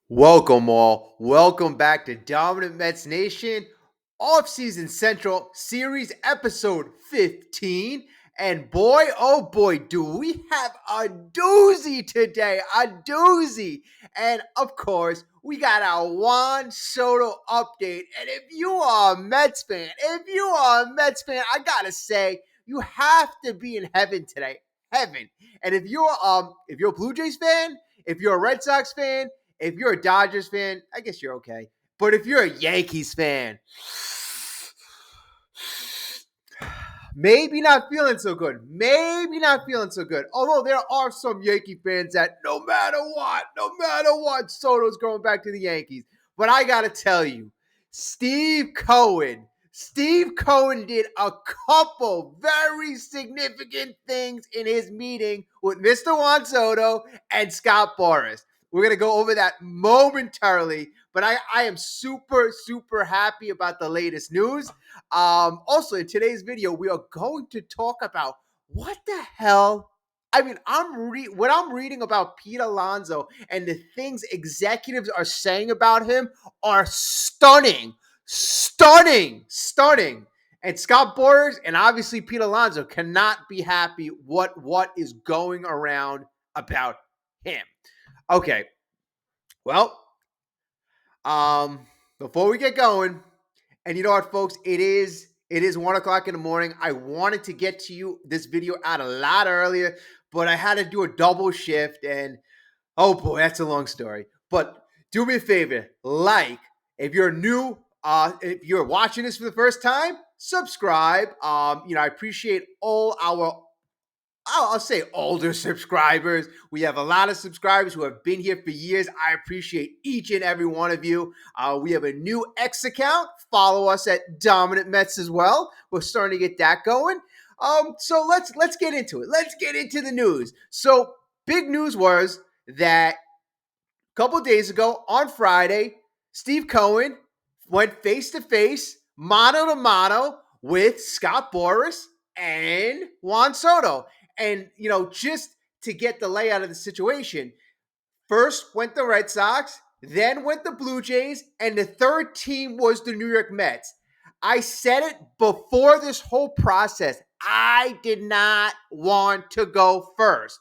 Welcome all. Welcome back to Dominant Mets Nation, Offseason Central Series episode 15. And boy, oh boy, do we have a doozy today. A doozy. And of course, we got our Juan Soto update. And if you are a Mets fan, I gotta say, you have to be in heaven today. Heaven. And if you're a Blue Jays fan, if you're a Red Sox fan, if you're a Dodgers fan, I guess you're okay. But if you're a Yankees fan, maybe not feeling so good. Although there are some Yankee fans that no matter what, Soto's going back to the Yankees. But I got to tell you, Steve Cohen did a couple very significant things in his meeting with Mr. Juan Soto and Scott Boras. We're going to go over that momentarily, but I am super, super happy about the latest news. Also, in today's video, we are going to talk about what the hell. I mean, what I'm reading about Pete Alonso and the things executives are saying about him are stunning. And Scott Boras and obviously Pete Alonso cannot be happy what is going around about him. Okay, well, before we get going, and you know what, folks, it is 1:00 in the morning. I wanted to get to you this video out a lot earlier, but I had to do a double shift, and oh boy, that's a long story. But do me a favor, if you're new, if you're watching this for the first time, subscribe. I appreciate all our I'll say older subscribers. We have a lot of subscribers who have been here for years. I appreciate each and every one of you. We have a new X account. Follow us at Dominant Mets as well. We're starting to get that going. So let's get into it. Let's get into the news. So big news was that a couple of days ago on Friday, Steve Cohen went face to face, mano to mano with Scott Boras and Juan Soto. And, just to get the layout of the situation, first went the Red Sox, then went the Blue Jays, and the third team was the New York Mets. I said it before this whole process. I did not want to go first.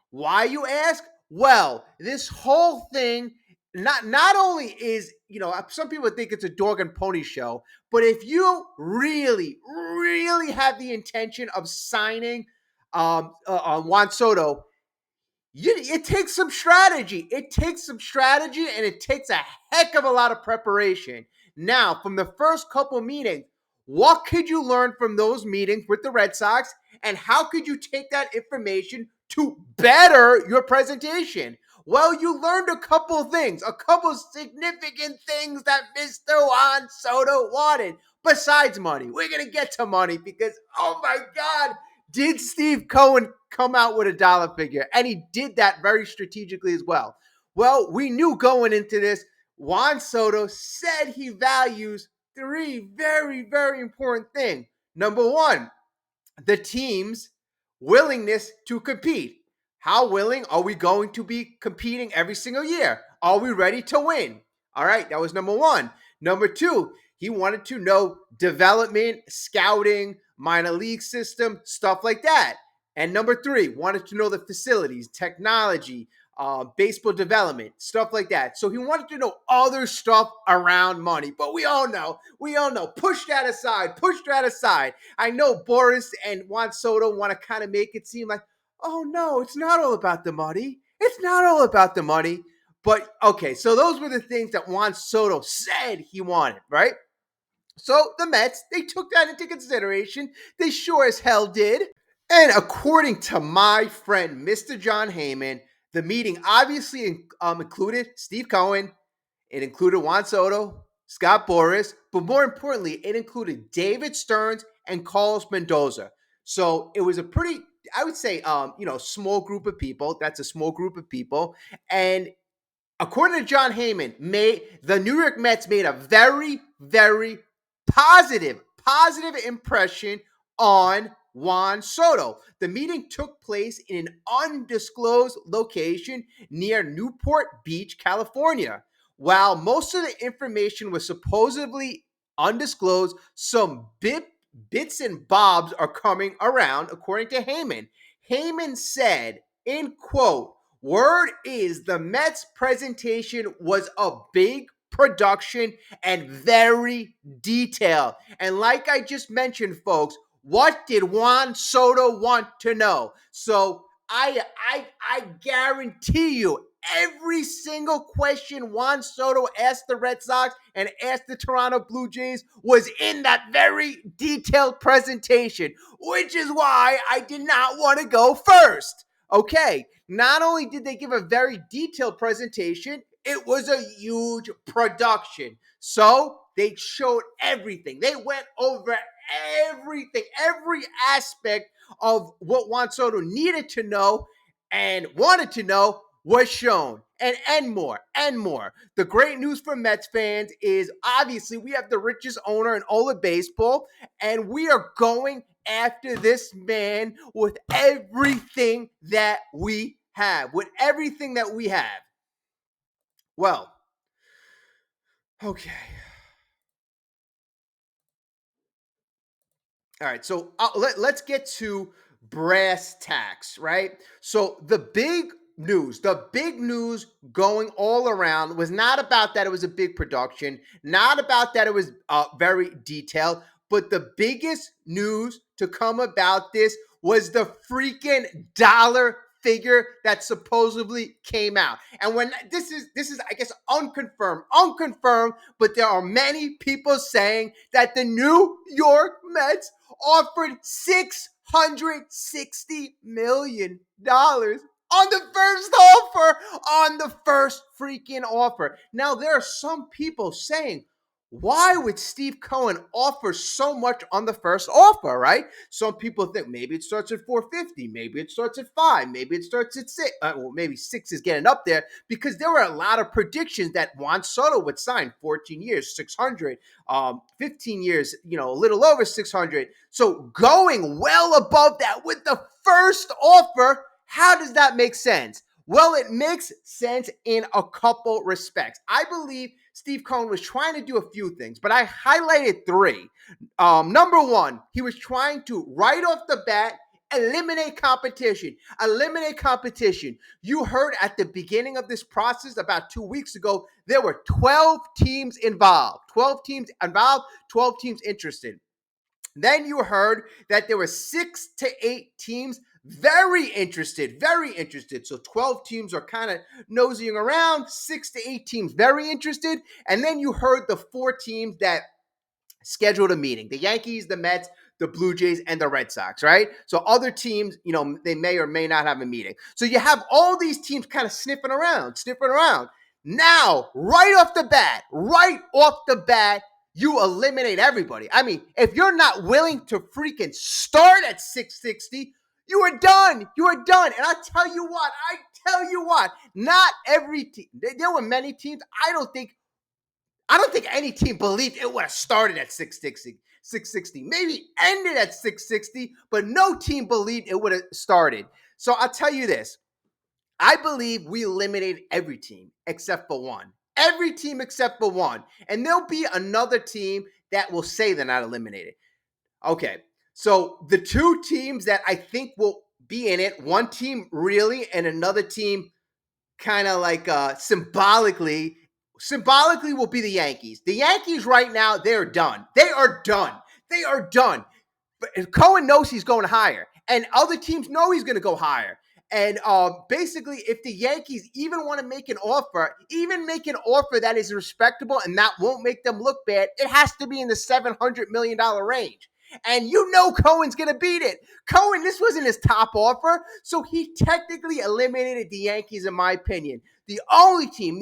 Why, you ask? Well, this whole thing not only is, some people think it's a dog and pony show, but if you really, really have the intention of signing Juan Soto, it takes some strategy. And it takes a heck of a lot of preparation. Now, from the first couple meetings, what could you learn from those meetings with the Red Sox, and how could you take that information to better your presentation? Well, you learned a couple significant things that Mr. Juan Soto wanted. Besides money, we're going to get to money because, oh my God, did Steve Cohen come out with a dollar figure? And he did that very strategically as well. Well, we knew going into this, Juan Soto said he values three very, very important things. Number one, the team's willingness to compete. How willing are we going to be competing every single year? Are we ready to win? All right, that was number one. Number two, he wanted to know development, scouting, minor league system, stuff like that. And number three, wanted to know the facilities, technology, baseball development, stuff like that. So he wanted to know other stuff around money. But we all know, push that aside. I know Boras and Juan Soto want to kind of make it seem like, oh no, it's not all about the money. But okay, so those were the things that Juan Soto said he wanted, right? So the Mets, they took that into consideration. They sure as hell did. And according to my friend, Mr. John Heyman, the meeting obviously included Steve Cohen. It included Juan Soto, Scott Boras, but more importantly, it included David Stearns and Carlos Mendoza. So it was a pretty, I would say, small group of people. That's a small group of people. And according to John Heyman, the New York Mets made a very, very positive impression on Juan Soto. The meeting took place in an undisclosed location near Newport Beach, California. While most of the information was supposedly undisclosed, some bits and bobs are coming around, according to Heyman. Heyman said, in quote, "Word is the Mets presentation was a big production and very detailed." And like I just mentioned, folks, what did Juan Soto want to know? So I guarantee you every single question Juan Soto asked the Red Sox and asked the Toronto Blue Jays was in that very detailed presentation, which is why I did not want to go first. Okay, not only did they give a very detailed presentation, it was a huge production. So they showed everything. They went over everything, every aspect of what Juan Soto needed to know and wanted to know was shown, and more, and more. The great news for Mets fans is obviously we have the richest owner in all of baseball, and we are going after this man with everything that we have. With everything that we have. Well, okay. All right, so let's get to brass tacks, right? So the big news going all around was not about that it was a big production, not about that it was very detailed, but the biggest news to come about this was the freaking dollar figure that supposedly came out. And when this is I guess unconfirmed, but there are many people saying that the New York Mets offered $660 million on the first offer, on the first freaking offer. Now, there are some people saying, why would Steve Cohen offer so much on the first offer, right? Some people think maybe it starts at 450, maybe it starts at 5, maybe it starts at 6. Well, maybe 6 is getting up there because there were a lot of predictions that Juan Soto would sign 14 years, 600, 15 years, a little over 600. So going well above that with the first offer, how does that make sense? Well, it makes sense in a couple respects. I believe Steve Cohen was trying to do a few things, but I highlighted three. Number one, he was trying to, right off the bat, eliminate competition. Eliminate competition. You heard at the beginning of this process about 2 weeks ago, there were 12 teams involved. 12 teams involved, 12 teams interested. Then you heard that there were 6 to 8 teams very interested, very interested. So 12 teams are kind of nosing around, 6 to 8 teams very interested. And then you heard the 4 teams that scheduled a meeting: the Yankees, the Mets, the Blue Jays, and the Red Sox, right? So other teams, they may or may not have a meeting. So you have all these teams kind of sniffing around. Now, right off the bat, you eliminate everybody. I mean, if you're not willing to freaking start at 660, you are done. You are done. And I tell you what, not every team. There were many teams. I don't think any team believed it would have started at 660. Maybe ended at 660, but no team believed it would have started. So I'll tell you this. I believe we eliminated every team except for one. Every team except for one. And there'll be another team that will say they're not eliminated. Okay, so the 2 teams that I think will be in it, one team really and another team kind of like symbolically will be the Yankees. The Yankees right now, they're done. They are done. But Cohen knows he's going higher, and other teams know he's going to go higher. And basically, if the Yankees even want to make an offer, that is respectable and that won't make them look bad, it has to be in the $700 million range. And Cohen's going to beat it. Cohen, this wasn't his top offer, so he technically eliminated the Yankees, in my opinion. The only team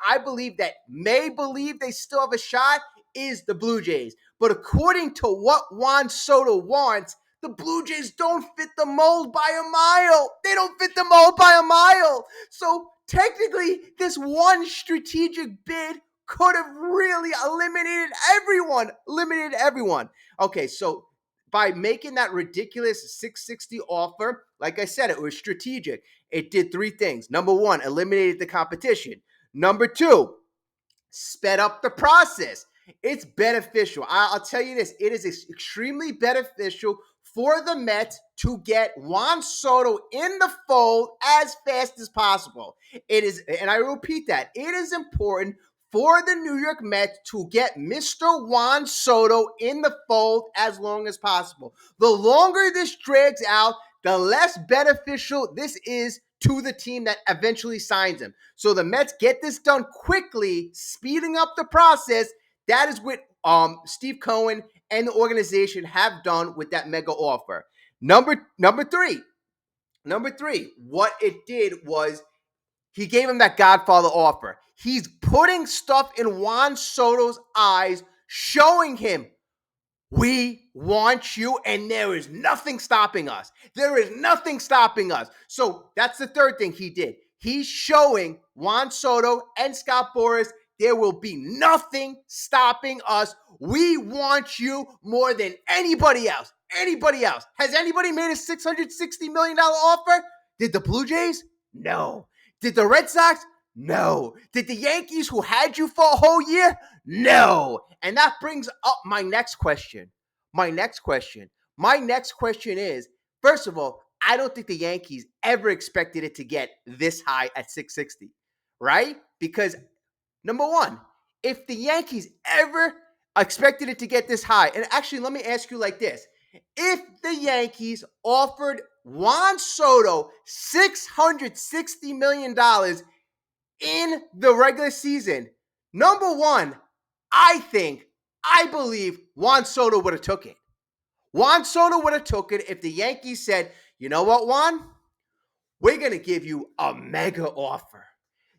I believe that may believe they still have a shot is the Blue Jays. But according to what Juan Soto wants, the Blue Jays don't fit the mold by a mile. They don't fit the mold by a mile. So technically, this one strategic bid could have really eliminated everyone. Okay, so by making that ridiculous 660 offer. Like I said, it was strategic. It did three things. Number one, eliminated the competition. Number two, sped up the process. It's beneficial. I'll tell you this. It is extremely beneficial for the Mets to get Juan Soto in the fold as fast as possible. It is, and I repeat that, it is important for the New York Mets to get Mr. Juan Soto in the fold as long as possible. The longer this drags out, the less beneficial this is to the team that eventually signs him. So the Mets get this done quickly, speeding up the process. That is what Steve Cohen and the organization have done with that mega offer. Number three, what it did was he gave him that Godfather offer. He's putting stuff in Juan Soto's eyes, showing him, we want you, and there is nothing stopping us. There is nothing stopping us. So that's the third thing he did. He's showing Juan Soto and Scott Boras, there will be nothing stopping us. We want you more than anybody else. Anybody else. Has anybody made a $660 million offer? Did the Blue Jays? No. Did the Red Sox? No. Did the Yankees, who had you for a whole year? No. And that brings up my next question. My next question is, first of all, I don't think the Yankees ever expected it to get this high at 660, right? Because number one, if the Yankees ever expected it to get this high, and actually let me ask you like this. If the Yankees offered Juan Soto $660 million in the regular season, number one, I believe Juan Soto would have took it. Juan Soto would have took it if the Yankees said, you know what, Juan? We're going to give you a mega offer.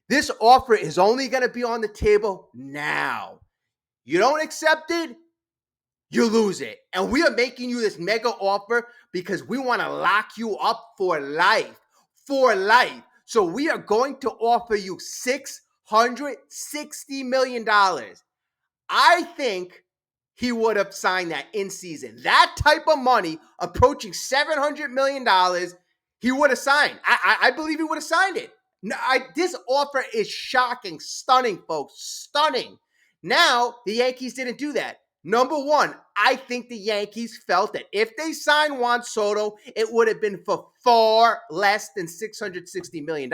This offer is only going to be on the table now. You don't accept it, you lose it. And we are making you this mega offer because we want to lock you up for life. For life. So we are going to offer you $660 million. I think he would have signed that in season. That type of money, approaching $700 million, he would have signed. I believe he would have signed it. No, this offer is shocking, stunning, folks, stunning. Now, the Yankees didn't do that. Number one, I think the Yankees felt that if they signed Juan Soto, it would have been for far less than $660 million.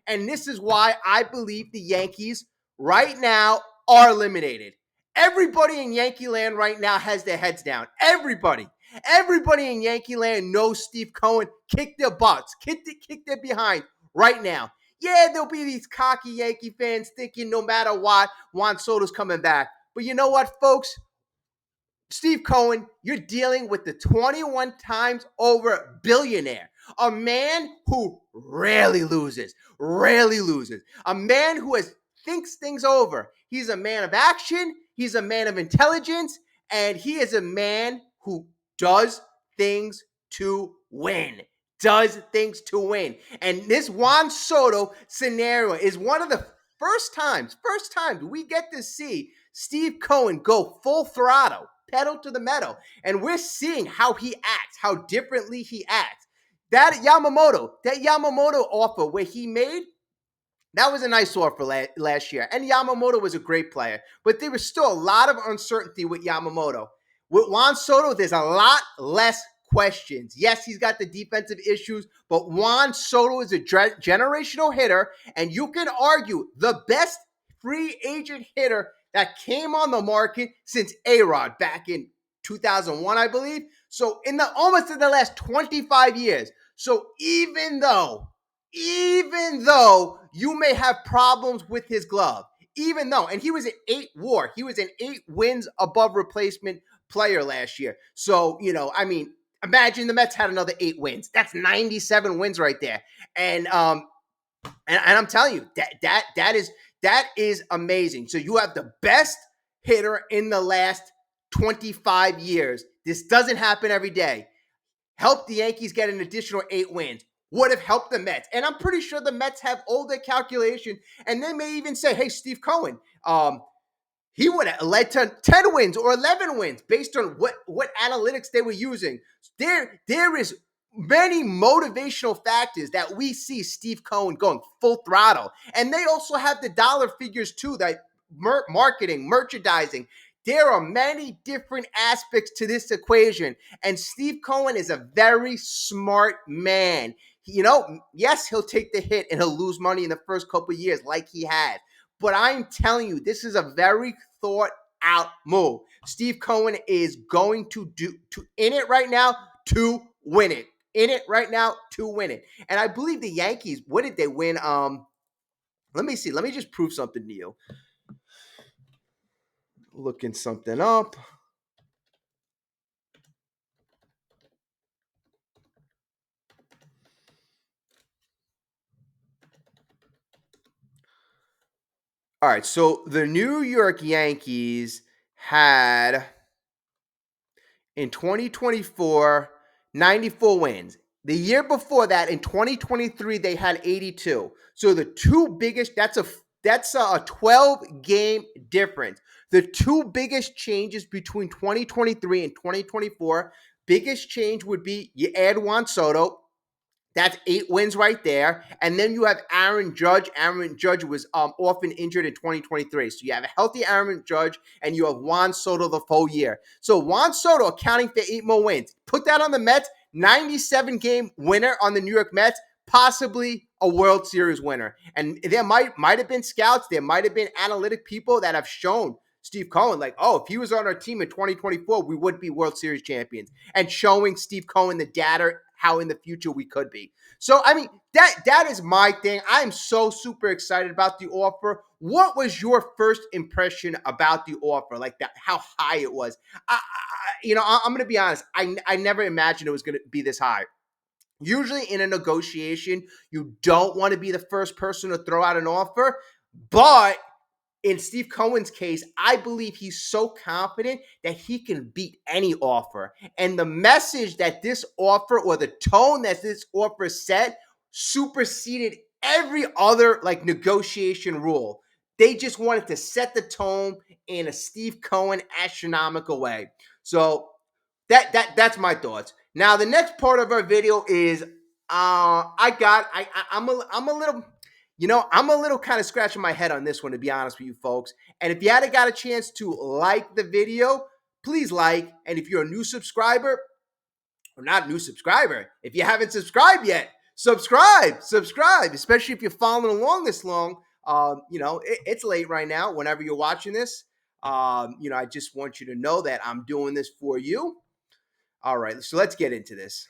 And this is why I believe the Yankees right now are eliminated. Everybody in Yankee land right now has their heads down. Everybody in Yankee land knows Steve Cohen kicked their butts, kicked their behind right now. Yeah, there'll be these cocky Yankee fans thinking no matter what, Juan Soto's coming back. But you know what, folks? Steve Cohen, you're dealing with the 21 times over billionaire, a man who rarely loses, a man who thinks things over. He's a man of action, he's a man of intelligence, and he is a man who does things to win. And this Juan Soto scenario is one of the first times we get to see Steve Cohen go full throttle, pedal to the metal. And we're seeing how he acts, how differently he acts. That Yamamoto offer where he made, that was a nice offer last year. And Yamamoto was a great player. But there was still a lot of uncertainty with Yamamoto. With Juan Soto, there's a lot less questions. Yes, he's got the defensive issues, but Juan Soto is a generational hitter, and you can argue the best free agent hitter that came on the market since A-Rod back in 2001, I believe. So almost in the last 25 years. So even though you may have problems with his glove, and he was an 8 WAR, he was an 8 wins above replacement player last year. So, imagine the Mets had another 8 wins. That's 97 wins right there. And I'm telling you, that is amazing. So you have the best hitter in the last 25 years. This doesn't happen every day. Helped the Yankees get an additional 8 wins. Would have helped the Mets. And I'm pretty sure the Mets have all their calculation. And they may even say, hey, Steve Cohen, he would have led to 10 wins or 11 wins based on what analytics they were using. There is many motivational factors that we see Steve Cohen going full throttle. And they also have the dollar figures too, that marketing, merchandising. There are many different aspects to this equation. And Steve Cohen is a very smart man. Yes, he'll take the hit and he'll lose money in the first couple of years like he has. But I'm telling you, this is a very thought out move. Steve Cohen is going to in it right now to win it. In it right now to win it. And I believe the Yankees, what did they win? Let me see. Let me just prove something to you. Looking something up. All right, so the New York Yankees had in 2024 94 wins. The year before that, in 2023, they had 82. So the two biggest, that's a 12 game difference. The two biggest changes between 2023 and 2024, biggest change would be you add Juan Soto. That's 8 wins right there. And then you have Aaron Judge. Aaron Judge was often injured in 2023. So you have a healthy Aaron Judge and you have Juan Soto the full year. So Juan Soto accounting for 8 more wins. Put that on the Mets, 97-game winner on the New York Mets, possibly a World Series winner. And there might have been scouts, there might have been analytic people that have shown Steve Cohen, like, oh, if he was on our team in 2024, we would be World Series champions. And showing Steve Cohen the data how in the future we could be. So, I mean, that is my thing. I'm so super excited about the offer. What was your first impression about the offer? Like that, how high it was? I'm going to be honest. I never imagined it was going to be this high. Usually in a negotiation, you don't want to be the first person to throw out an offer, but in Steve Cohen's case, I believe he's so confident that he can beat any offer. And the message that this offer, or the tone that this offer set, superseded every other negotiation rule. They just wanted to set the tone in a Steve Cohen astronomical way. So that's my thoughts. Now the next part of our video is I'm a little, I'm a little kind of scratching my head on this one, to be honest with you folks. And if you hadn't got a chance to like the video, please like. And if you're a new subscriber, or not new subscriber, if you haven't subscribed yet, subscribe, especially if you're following along this long. It's late right now whenever you're watching this. I just want you to know that I'm doing this for you. All right, so let's get into this.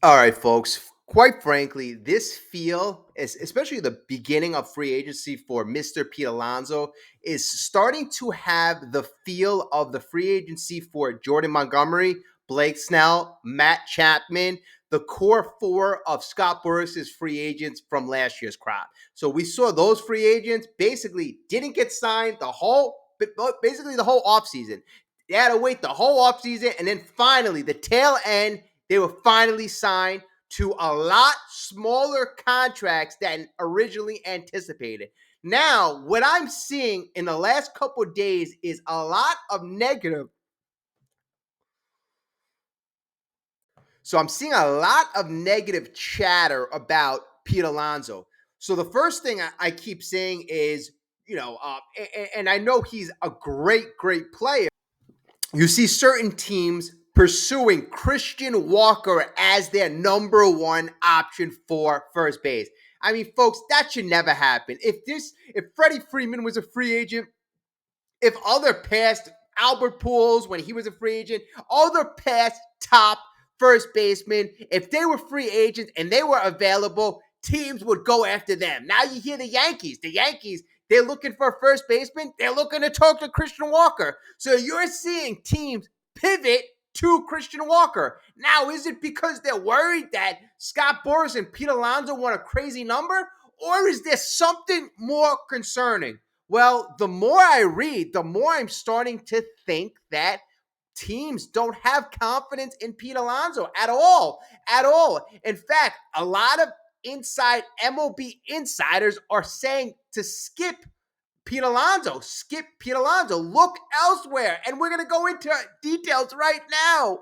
All right, folks. Quite frankly, this feel, especially the beginning of free agency for Mr. Pete Alonso, is starting to have the feel of the free agency for Jordan Montgomery, Blake Snell, Matt Chapman, the core four of Scott Boris's free agents from last year's crop. So we saw those free agents basically didn't get signed the whole offseason. They had to wait the whole offseason, and then finally, the tail end, they were finally signed to a lot smaller contracts than originally anticipated. Now, what I'm seeing in the last couple of days is a lot of negative. So I'm seeing a lot of negative chatter about Pete Alonso. So the first thing I keep saying is, and I know he's a great, great player. You see certain teams pursuing Christian Walker as their number one option for first base. I mean, folks, that should never happen. If Freddie Freeman was a free agent, if other past Albert Pujols, when he was a free agent, other past top first basemen, if they were free agents and they were available, teams would go after them. Now you hear the Yankees. They're looking for a first baseman. They're looking to talk to Christian Walker. So you're seeing teams pivot to Christian Walker. Now, is it because they're worried that Scott Boras and Pete Alonso want a crazy number? Or is there something more concerning? Well, the more I read, the more I'm starting to think that teams don't have confidence in Pete Alonso at all. In fact, a lot of inside MLB insiders are saying to skip Pete Alonso, skip Pete Alonso, look elsewhere. And we're going to go into details right now.